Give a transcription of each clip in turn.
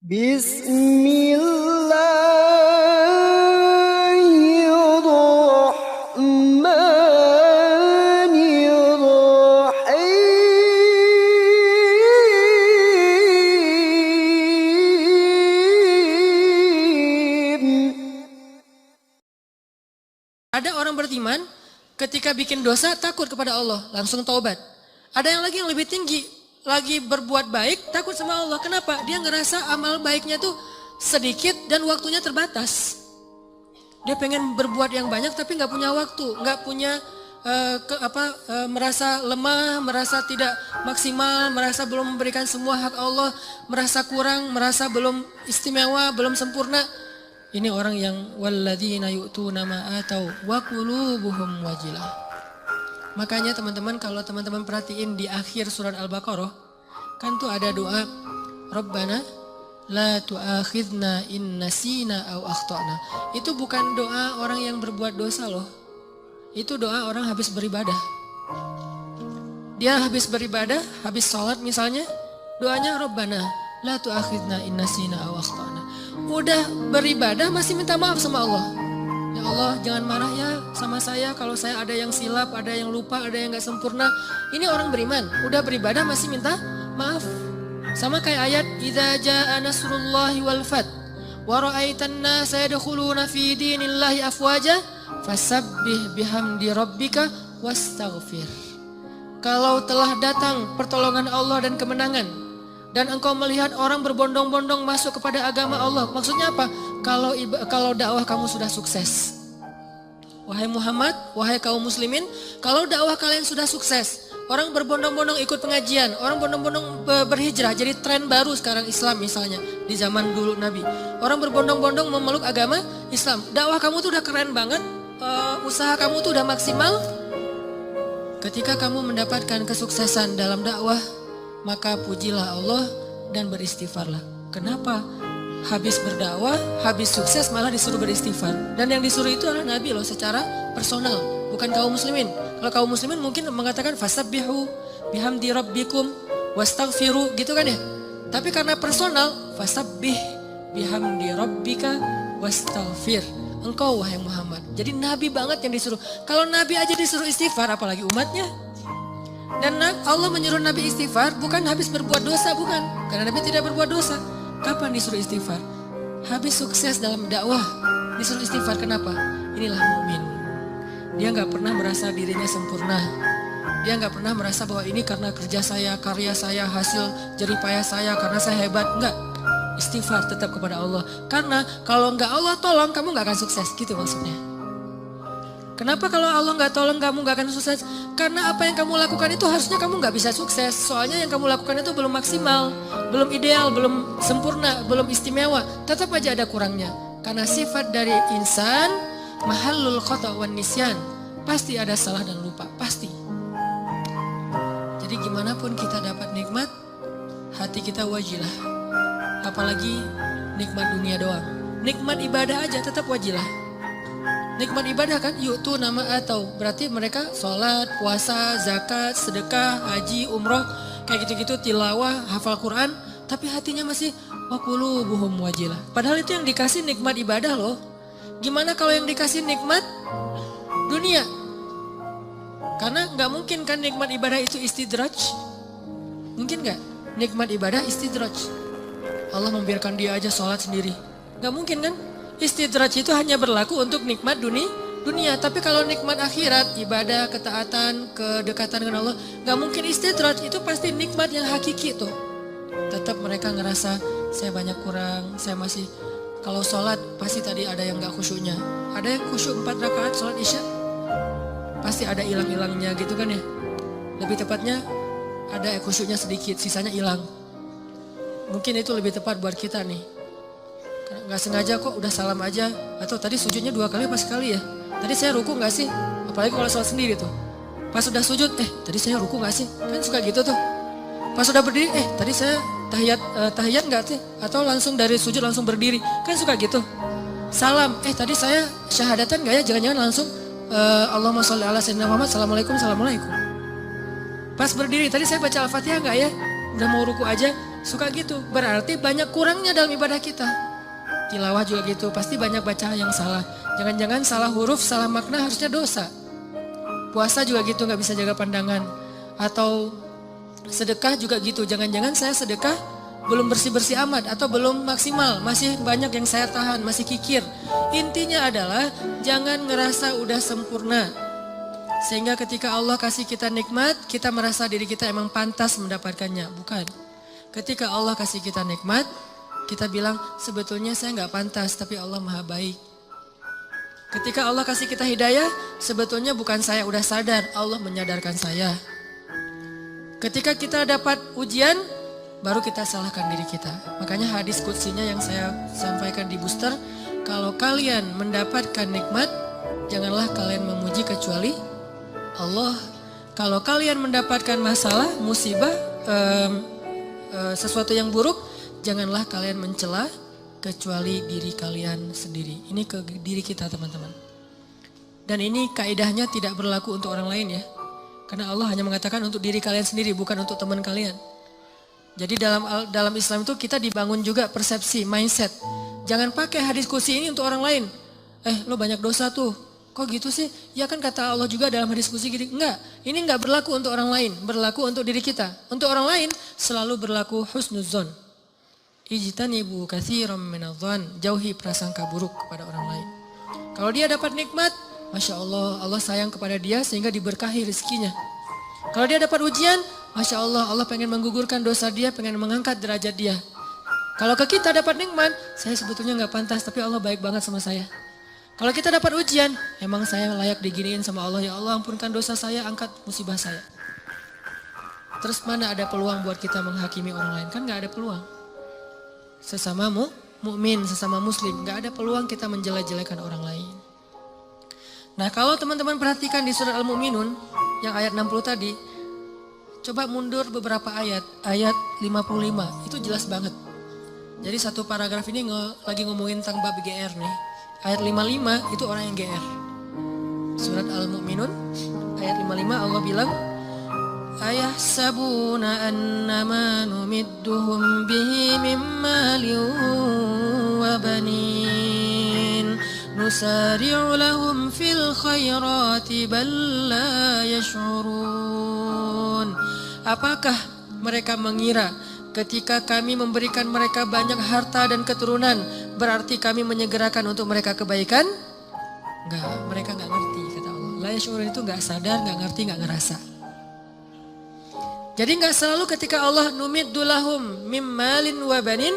Bismillahirrahmanirrahim. Ada orang beriman ketika bikin dosa takut kepada Allah, langsung taubat. Ada yang lebih tinggi, lagi berbuat baik, takut sama Allah. Kenapa? Dia ngerasa amal baiknya tuh sedikit dan waktunya terbatas. Dia pengen berbuat yang banyak tapi nggak punya waktu, nggak punya merasa lemah, merasa tidak maksimal, merasa belum memberikan semua hak Allah, merasa kurang, merasa belum istimewa, belum sempurna. Ini orang yang walladzina yu'tuna ma atau wa qulubuhum wajilah. Makanya teman-teman, kalau teman-teman perhatiin di akhir surat Al-Baqarah, kan tuh ada doa Rabbana la tu'akhidna in nasina aw akhtana. Itu bukan doa orang yang berbuat dosa loh. Itu doa orang habis beribadah. Dia habis beribadah, habis sholat misalnya, doanya Rabbana la tu'akhidna in nasina aw akhtana. Udah beribadah masih minta maaf sama Allah. Ya Allah, jangan marah ya sama saya kalau saya ada yang silap, ada yang lupa, ada yang gak sempurna. Ini orang beriman, udah beribadah masih minta maaf. Sama kayak ayat idza jaa nasrullahi wal fath wa ra'aitan nasa yadkhuluna fi dinillahi afwaja fasabbih bihamdi rabbika wastaghfir. Kalau telah datang pertolongan Allah dan kemenangan, dan engkau melihat orang berbondong-bondong masuk kepada agama Allah. Maksudnya apa? Kalau dakwah kamu sudah sukses. Wahai Muhammad, wahai kaum muslimin, kalau dakwah kalian sudah sukses, orang berbondong-bondong ikut pengajian, orang berbondong-bondong berhijrah, jadi tren baru sekarang Islam misalnya di zaman dulu Nabi. Orang berbondong-bondong memeluk agama Islam. Dakwah kamu tuh udah keren banget, usaha kamu tuh udah maksimal. Ketika kamu mendapatkan kesuksesan dalam dakwah, maka pujilah Allah dan beristighfarlah. Kenapa? Habis berdakwah, habis sukses malah disuruh beristighfar. Dan yang disuruh itu adalah Nabi loh secara personal, bukan kaum muslimin. Kalau kaum muslimin mungkin mengatakan fasabbihu bihamdi rabbikum wastaghfiru gitu kan ya. Tapi karena personal, fasabbih bihamdi rabbika wastaghfir. Engkau wahai Muhammad. Jadi Nabi banget yang disuruh. Kalau Nabi aja disuruh istighfar, apalagi umatnya. Dan Allah menyuruh Nabi istighfar bukan habis berbuat dosa, bukan. Karena Nabi tidak berbuat dosa. Kapan disuruh istighfar? Habis sukses dalam dakwah disuruh istighfar. Kenapa? Inilah mukmin. Dia nggak pernah merasa dirinya sempurna. Dia nggak pernah merasa bahwa ini karena kerja saya, karya saya, hasil jeripayah saya, karena saya hebat. Enggak. Istighfar tetap kepada Allah. Karena kalau nggak Allah tolong, kamu nggak akan sukses. Gitu maksudnya. Kenapa kalau Allah nggak tolong kamu nggak akan sukses? Karena apa yang kamu lakukan itu harusnya kamu nggak bisa sukses. Soalnya yang kamu lakukan itu belum maksimal, belum ideal, belum sempurna, belum istimewa. Tetap aja ada kurangnya. Karena sifat dari insan mahallul khata' wan nisyan. Pasti ada salah dan lupa, pasti. Jadi gimana pun kita dapat nikmat, hati kita wajilah. Apalagi nikmat dunia doang. Nikmat ibadah aja tetap wajilah. Nikmat ibadah kan, yu'tu nama atau berarti mereka sholat, puasa, zakat, sedekah, haji, umroh, kayak gitu-gitu, tilawah, hafal Quran, tapi hatinya masih wa qulubuhum wajilah. Padahal itu yang dikasih nikmat ibadah loh. Gimana kalau yang dikasih nikmat dunia? Karena nggak mungkin kan nikmat ibadah itu istidraj. Mungkin nggak? Nikmat ibadah istidraj. Allah membiarkan dia aja sholat sendiri. Nggak mungkin kan? Istidraj itu hanya berlaku untuk nikmat dunia. Tapi kalau nikmat akhirat, ibadah, ketaatan, kedekatan dengan Allah, gak mungkin istidraj. Itu pasti nikmat yang hakiki tuh. Tetap mereka ngerasa, saya banyak kurang, saya masih, kalau sholat pasti tadi ada yang gak khusyuknya. Ada yang khusyuk 4 rakaat sholat isya, pasti ada hilang-hilangnya gitu kan ya. Lebih tepatnya ada khusyuknya sedikit, sisanya hilang. Mungkin itu lebih tepat buat kita nih. Nggak sengaja kok udah salam aja, atau tadi sujudnya 2 kali apa sekali ya, tadi saya ruku nggak sih, apalagi kalau sholat sendiri tuh, pas udah sujud tadi saya ruku nggak sih, kan suka gitu tuh, pas udah berdiri tadi saya tahiyat nggak sih, atau langsung dari sujud langsung berdiri, kan suka gitu. Salam tadi saya syahadatan nggak ya, jangan-jangan langsung Allahumma sholli ala sayyidina Muhammad, assalamualaikum. Pas berdiri tadi saya baca Al-Fatihah nggak ya, udah mau ruku aja, Suka gitu, berarti banyak kurangnya dalam ibadah kita. Tilawah juga gitu, pasti banyak baca yang salah. Jangan-jangan salah huruf, salah makna harusnya dosa. Puasa juga gitu, gak bisa jaga pandangan. Atau sedekah juga gitu, jangan-jangan saya sedekah belum bersih-bersih amat atau belum maksimal, masih banyak yang saya tahan, masih kikir. Intinya adalah jangan ngerasa udah sempurna. Sehingga ketika Allah kasih kita nikmat, kita merasa diri kita emang pantas mendapatkannya. Bukan. Ketika Allah kasih kita nikmat, kita bilang sebetulnya saya gak pantas, tapi Allah maha baik. Ketika Allah kasih kita hidayah, sebetulnya bukan saya udah sadar, Allah menyadarkan saya. Ketika kita dapat ujian, baru kita salahkan diri kita. Makanya hadis qudsinya yang saya sampaikan di booster, kalau kalian mendapatkan nikmat, janganlah kalian memuji kecuali Allah. Kalau kalian mendapatkan masalah, musibah, sesuatu yang buruk, janganlah kalian mencela kecuali diri kalian sendiri. Ini ke diri kita teman-teman. Dan ini kaidahnya tidak berlaku untuk orang lain ya. Karena Allah hanya mengatakan untuk diri kalian sendiri, bukan untuk teman kalian. Jadi dalam Islam itu kita dibangun juga persepsi, mindset. Jangan pakai hadis qudsi ini untuk orang lain. Lo banyak dosa tuh. Kok gitu sih? Ya kan kata Allah juga dalam hadis qudsi gini. Enggak, ini enggak berlaku untuk orang lain. Berlaku untuk diri kita. Untuk orang lain selalu berlaku husnuzon. Ijtanibu katsiran minadh-dhon. Jauhi prasangka buruk kepada orang lain. Kalau dia dapat nikmat, Masya Allah, Allah sayang kepada dia sehingga diberkahi rezekinya. Kalau dia dapat ujian, Masya Allah, Allah pengen menggugurkan dosa dia, pengen mengangkat derajat dia. Kalau ke kita dapat nikmat, saya sebetulnya gak pantas, tapi Allah baik banget sama saya. Kalau kita dapat ujian, emang saya layak diginiin sama Allah. Ya Allah, ampunkan dosa saya, angkat musibah saya. Terus mana ada peluang buat kita menghakimi orang lain? Kan gak ada peluang. Sesama mukmin, sesama muslim, gak ada peluang kita menjelek-jelekan orang lain. Nah kalau teman-teman perhatikan di surat Al-Mu'minun, yang ayat 60 tadi, coba mundur beberapa ayat, ayat 55, itu jelas banget. Jadi satu paragraf ini lagi ngomongin tentang bab GR nih. Ayat 55 itu orang yang GR. Surat Al-Mu'minun, ayat 55 Allah bilang, ayahsabuna annama numidduhum bihi min malin wa banin nusari'u lahum fil khairati bal la yash'urun. Apakah mereka mengira ketika kami memberikan mereka banyak harta dan keturunan berarti kami menyegerakan untuk mereka kebaikan? Enggak, mereka enggak ngerti kata Allah. La yash'urun itu enggak sadar, enggak ngerti, enggak ngerasa. Jadi enggak selalu ketika Allah numiddu lahum mim malin wa banin,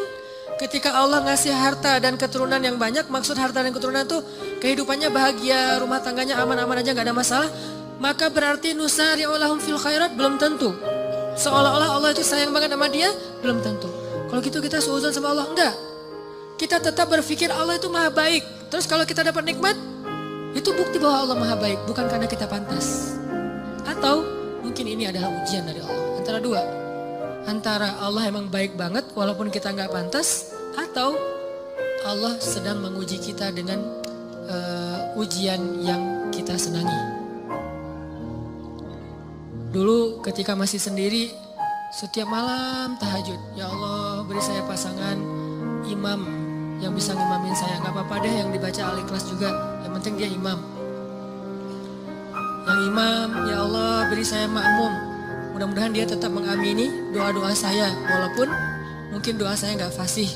ketika Allah ngasih harta dan keturunan yang banyak, maksud harta dan keturunan itu kehidupannya bahagia, rumah tangganya aman-aman aja, gak ada masalah, maka berarti nusari'u lahum fil khairat, belum tentu. Seolah-olah Allah itu sayang banget sama dia, belum tentu. Kalau gitu kita seuzon sama Allah, enggak. Kita tetap berpikir Allah itu maha baik. Terus kalau kita dapat nikmat, itu bukti bahwa Allah maha baik, bukan karena kita pantas. Atau mungkin ini adalah ujian dari Allah. Antara dua. Antara Allah emang baik banget walaupun kita nggak pantas, atau Allah sedang menguji kita dengan ujian yang kita senangi. Dulu ketika masih sendiri, setiap malam tahajud, ya Allah beri saya pasangan imam yang bisa ngimamin saya. Gak apa-apa deh yang dibaca Al-Ikhlas juga, yang penting dia imam. Yang imam, ya Allah beri saya makmum. Mudah-mudahan dia tetap mengamini doa-doa saya. Walaupun mungkin doa saya gak fasih.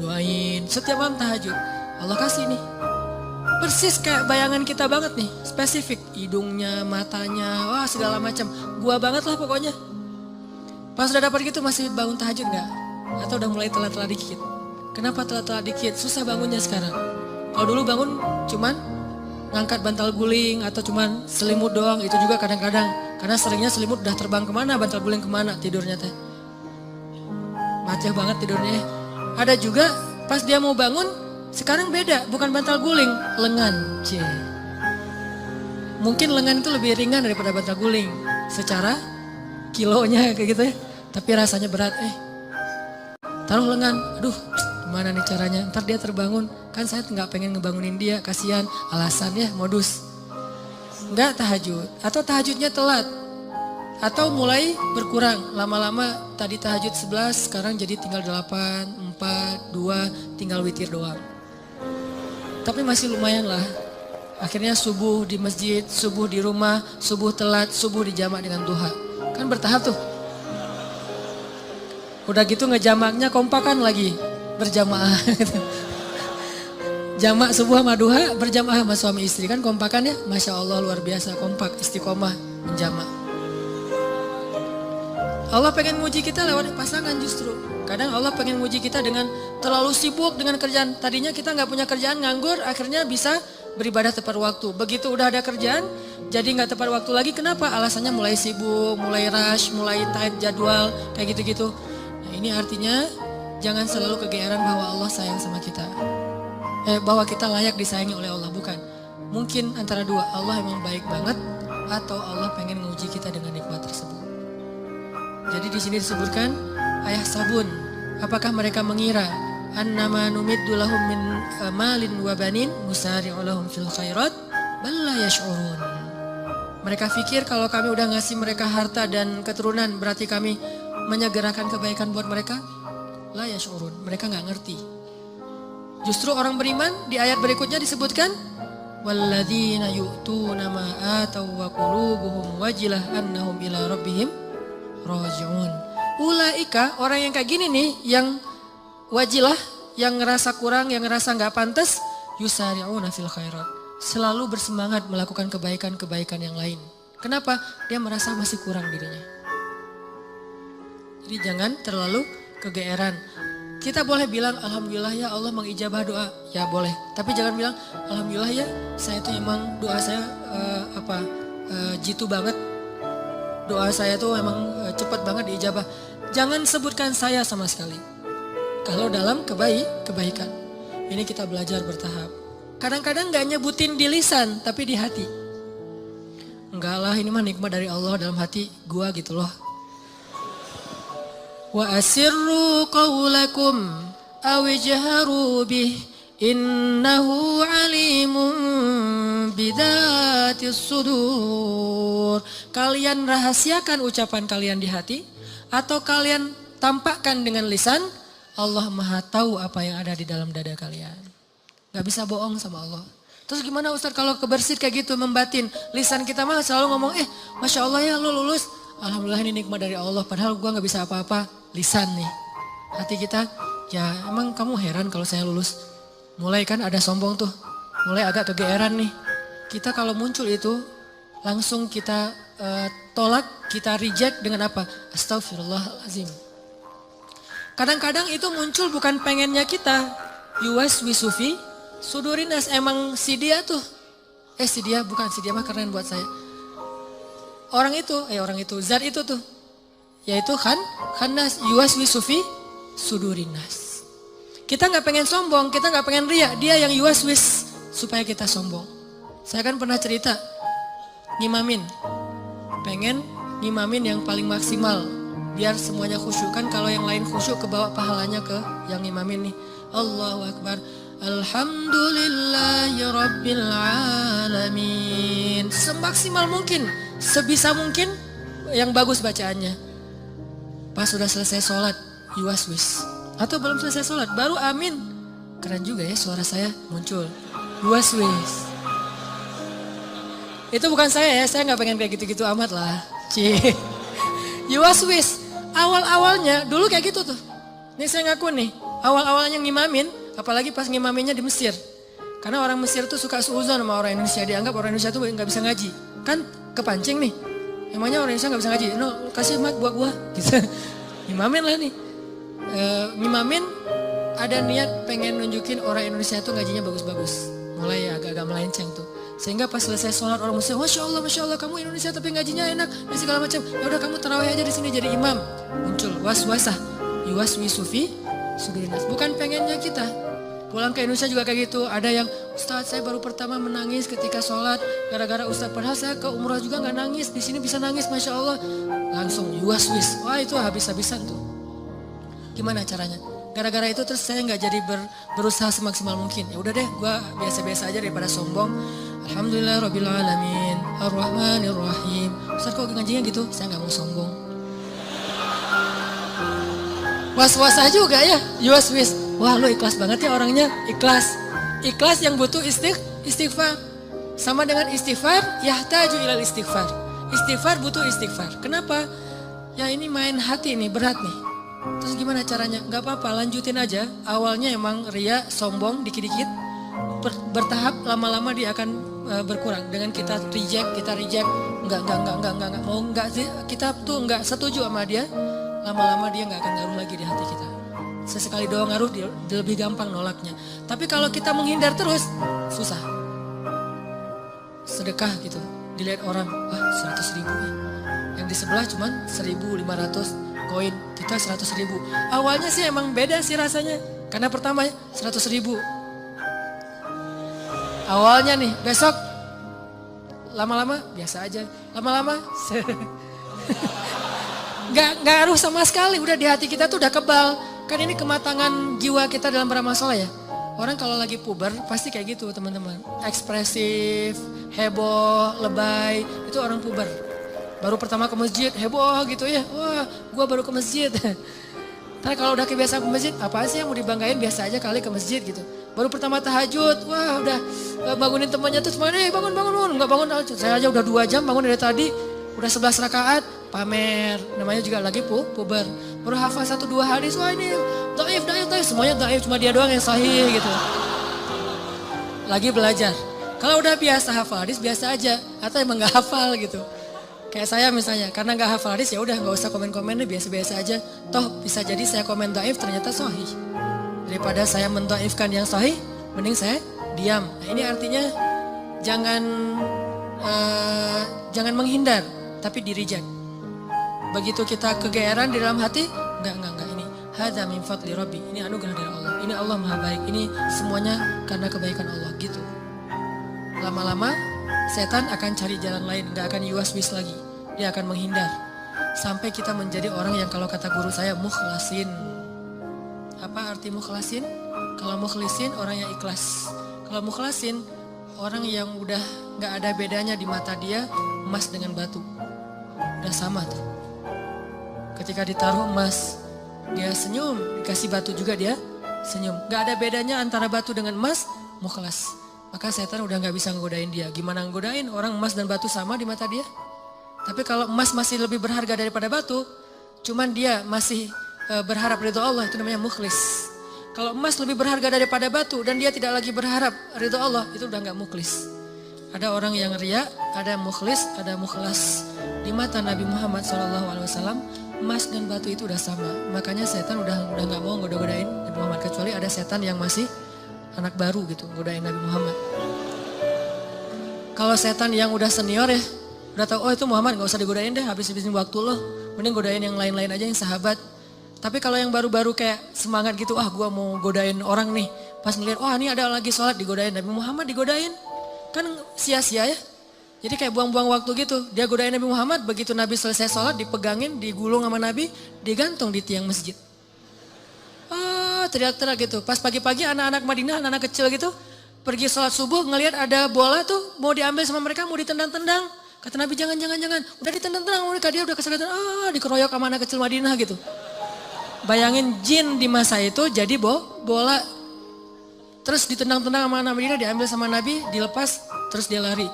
Doain setiap malam tahajud. Allah kasih nih. Persis kayak bayangan kita banget nih. Spesifik. Hidungnya, matanya, wah segala macam. Gua banget lah pokoknya. Pas udah dapat gitu masih bangun tahajud gak? Atau udah mulai telat-telat dikit? Kenapa telat-telat dikit? Susah bangunnya sekarang. Kalau dulu bangun cuman ngangkat bantal guling atau cuman selimut doang, itu juga kadang-kadang. Karena seringnya selimut udah terbang kemana, bantal guling kemana tidurnya teh. Macet banget tidurnya. Ada juga pas dia mau bangun, sekarang beda, bukan bantal guling, lengan. Cie. Mungkin lengan itu lebih ringan daripada bantal guling. Secara kilonya kayak gitu ya. Tapi rasanya berat. Taruh lengan, aduh gimana nih caranya, ntar dia terbangun. Kan saya nggak pengen ngebangunin dia, kasihan, alasan ya modus. Nggak tahajud, atau tahajudnya telat. Atau mulai berkurang, lama-lama tadi tahajud 11, sekarang jadi tinggal 8, 4, 2, tinggal witir doang. Tapi masih lumayan lah. Akhirnya subuh di masjid, subuh di rumah, subuh telat, subuh dijamak dengan duha. Kan bertahap tuh. Udah gitu ngejamaknya kompakan lagi, berjamaah. Jamak subuh sama duha berjamaah sama suami istri, kan kompakan ya. Masya Allah luar biasa, kompak, istiqomah, menjamak. Allah pengen nguji kita lewat pasangan justru. Kadang Allah pengen nguji kita dengan terlalu sibuk dengan kerjaan. Tadinya kita nggak punya kerjaan, nganggur, akhirnya bisa beribadah tepat waktu. Begitu udah ada kerjaan, jadi nggak tepat waktu lagi. Kenapa? Alasannya mulai sibuk, mulai rush, mulai tight jadwal, kayak gitu-gitu. Nah ini artinya jangan selalu kegeeran bahwa Allah sayang sama kita. Bahwa kita layak disayangi oleh Allah, bukan. Mungkin antara dua, Allah emang baik banget atau Allah pengen nguji kita dengan nikmat tersebut. Jadi di sini disebutkan ayah sabun, apakah mereka mengira annama numiddu lahum min malin wa banin musari'u lahum fil khairat bal la yash'urun. Mereka pikir kalau kami udah ngasih mereka harta dan keturunan berarti kami menyegerakan kebaikan buat mereka? La yash'urun, mereka nggak ngerti. Justru orang beriman di ayat berikutnya disebutkan walladzina yu'tuna ma ataw wa qulubuhum wajilah annahum ila rabbihim raji'un. Ulaika, orang yang kayak gini nih, yang wajilah, yang ngerasa kurang, yang ngerasa nggak pantas, yusari'una fil khairat. Selalu bersemangat melakukan kebaikan-kebaikan yang lain. Kenapa? Dia merasa masih kurang dirinya. Jadi jangan terlalu kegeeran. Kita boleh bilang alhamdulillah ya Allah mengijabah doa, ya boleh. Tapi jangan bilang alhamdulillah ya saya itu emang doa saya jitu banget. Doa saya tuh emang cepat banget diijabah. Jangan sebutkan saya sama sekali. Kalau dalam kebaikan. Ini kita belajar bertahap. Kadang-kadang gak nyebutin di lisan, tapi di hati. Enggak lah, ini mah nikmat dari Allah dalam hati gua gitu loh. Wa asirru qawlakum awijharu bih innahu alimun bidatis sudur. Kalian rahasiakan ucapan kalian di hati atau kalian tampakkan dengan lisan, Allah Maha tahu apa yang ada di dalam dada kalian. Gak bisa bohong sama Allah. Terus gimana Ustaz kalau kebersit kayak gitu membatin? Lisan kita mah selalu ngomong Masya Allah ya lu lulus. Alhamdulillah ini nikmat dari Allah. Padahal gua gak bisa apa-apa. Lisan nih. Hati kita, ya emang kamu heran kalau saya lulus. Mulai kan ada sombong tuh. Mulai agak kegeeran nih. Kita kalau muncul itu langsung kita tolak, kita reject dengan apa? Astagfirullahaladzim. Kadang-kadang itu muncul bukan pengennya kita. Yuwas wisufi sudurinas, emang si dia tuh. Si dia bukan, si dia mah keren buat saya. Orang itu, zat itu tuh. Yaitu khannas yuwas wisufi sudurinas. Kita gak pengen sombong, kita gak pengen riak. Dia yang yuwas wis supaya kita sombong. Saya kan pernah cerita, ngimamin. Pengen ngimamin yang paling maksimal. Biar semuanya khusyuk, kan kalau yang lain khusyuk kebawa pahalanya ke yang ngimamin nih. Allahu Akbar. Alhamdulillahi Rabbil Alamin. Semaksimal mungkin, sebisa mungkin yang bagus bacaannya. Pas sudah selesai sholat, yuwaswis. Atau belum selesai sholat, baru amin. Keren juga ya suara saya muncul. Yuwaswis. Itu bukan saya ya, saya gak pengen kayak gitu-gitu amat lah. Yuwaswis. Awal-awalnya dulu kayak gitu tuh. Ini saya ngaku nih, awal-awalnya ngimamin, apalagi pas ngimaminnya di Mesir. Karena orang Mesir tuh suka suuzon sama orang Indonesia, dianggap orang Indonesia tuh gak bisa ngaji. Kan kepancing nih, emangnya orang Indonesia gak bisa ngaji? No, kasih mic buat gua, gitu. Ngimamin lah nih. Ngimamin ada niat pengen nunjukin orang Indonesia tuh ngajinya bagus-bagus. Mulai agak-agak melenceng tuh. Sehingga pas selesai sholat orang Muslim, Masya Allah kamu Indonesia tapi ngajinya enak dan segala macam. Ya udah kamu tarawih aja di sini jadi imam. Muncul waswasah, yuwaswisufi sudurinas. Bukan pengennya kita. Pulang ke Indonesia juga kayak gitu. Ada yang Ustadz saya baru pertama menangis ketika sholat gara-gara Ustadz. Padahal saya ke umrah juga nggak nangis. Di sini bisa nangis, Masya Allah. Langsung yuwaswis. Wah itu habis-habisan tuh. Gimana caranya? Gara-gara itu terus saya nggak jadi berusaha semaksimal mungkin. Ya udah deh, gue biasa-biasa aja daripada sombong. Alhamdulillah Rabbil Alamin, Ar-Rahmanir Rahim, Ustaz kok ngajinya gitu? Saya nggak mau sombong. Was-was aja juga ya, was-was. Wah lu ikhlas banget ya orangnya, ikhlas. Ikhlas yang butuh istighfar. Sama dengan istighfar, yahtaju ilal istighfar. Istighfar butuh istighfar. Kenapa? Ya ini main hati nih, berat nih. Terus gimana caranya? Gak apa-apa, lanjutin aja. Awalnya emang ria, sombong, dikit-dikit. Bertahap, lama-lama dia akan berkurang. Dengan kita reject. Enggak. Mau enggak sih, kita tuh enggak setuju sama dia. Lama-lama dia enggak akan ngaruh lagi di hati kita. Sesekali doang ngaruh, dia lebih gampang nolaknya. Tapi kalau kita menghindar terus, susah. Sedekah gitu, dilihat orang, wah 100.000 ya. Yang di sebelah cuman 1.500 koin, kita 100.000. Awalnya sih emang beda sih rasanya. Karena pertama 100.000. Awalnya nih, besok lama-lama biasa aja. Lama-lama nggak ngaruh sama sekali. Udah di hati kita tuh udah kebal. Kan ini kematangan jiwa kita dalam beramal soleh ya. Orang kalau lagi puber pasti kayak gitu teman-teman. Ekspresif, heboh, lebay, itu orang puber. Baru pertama ke masjid, heboh gitu ya. Wah, gua baru ke masjid. Tapi kalau udah kebiasaan ke masjid, apa sih yang mau dibanggain, biasa aja kali ke masjid gitu. Baru pertama tahajud, wah udah bangunin temannya tuh semuanya, bangun. Enggak bangun, saya aja udah 2 jam bangun dari tadi. Udah 11 rakaat, pamer. Namanya juga lagi puber. Baru hafal 1-2 hadis, wah ini dhaif. Semuanya dhaif, cuma dia doang yang sahih gitu. Lagi belajar. Kalau udah biasa hafal hadis, biasa aja. Atau emang gak hafal gitu. Kayak saya misalnya, karena gak hafal hadis ya udah gak usah komen-komen deh, biasa-biasa aja. Toh bisa jadi saya komen dhaif ternyata sahih. Daripada saya mendhaifkan yang sahih, mending saya diam. Nah ini artinya jangan menghindar, tapi di-reject. Begitu kita kegeeran di dalam hati, enggak ini. Hadza min fadli Rabbi, ini anugerah dari Allah. Ini Allah Maha Baik, ini semuanya karena kebaikan Allah gitu. Lama-lama setan akan cari jalan lain, gak akan yuwas-wis lagi. Dia akan menghindar. Sampai kita menjadi orang yang kalau kata guru saya mukhlasin. Apa arti mukhlasin? Kalau mukhlisin orang yang ikhlas. Kalau mukhlasin orang yang udah gak ada bedanya di mata dia emas dengan batu. Udah sama tuh. Ketika ditaruh emas, dia senyum. Dikasih batu juga dia senyum. Gak ada bedanya antara batu dengan emas, mukhlas. Maka setan udah gak bisa ngegodain dia. Gimana ngegodain? Orang emas dan batu sama di mata dia. Tapi kalau emas masih lebih berharga daripada batu, cuman dia masih berharap ridho Allah, itu namanya mukhlis. Kalau emas lebih berharga daripada batu dan dia tidak lagi berharap ridho Allah, itu udah gak mukhlis. Ada orang yang riya, ada mukhlis, ada mukhlas. Di mata Nabi Muhammad SAW, emas dan batu itu udah sama. Makanya setan udah gak mau goda-godain Nabi Muhammad. Kecuali ada setan yang masih anak baru gitu, godain Nabi Muhammad. Kalau setan yang udah senior ya, udah tahu, oh itu Muhammad gak usah digodain deh, habis-habisin waktu lo. Mending godain yang lain-lain aja, yang sahabat. Tapi kalau yang baru-baru kayak semangat gitu, gua mau godain orang nih. Pas ngeliat, wah ini ada lagi sholat digodain, Nabi Muhammad digodain. Kan sia-sia ya. Jadi kayak buang-buang waktu gitu. Dia godain Nabi Muhammad, begitu Nabi selesai sholat, dipegangin, digulung sama Nabi, digantung di tiang masjid. Teriak-teriak gitu. Pas pagi-pagi anak-anak Madinah, anak-anak kecil gitu, pergi sholat subuh, ngelihat ada bola tuh, mau diambil sama mereka, mau ditendang-tendang. Kata Nabi, jangan. Udah ditendang-tendang mereka, dia udah kesakitan, dikeroyok sama anak kecil Madinah gitu. Bayangin jin di masa itu jadi bola. Terus ditendang-tendang sama anak Madinah, diambil sama Nabi, dilepas, terus dia lari.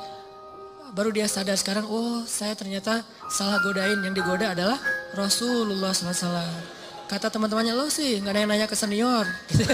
Baru dia sadar sekarang, oh saya ternyata salah godain, yang digoda adalah Rasulullah SAW. Kata teman-temannya, lo sih gak ada yang nanya ke senior. Gitu.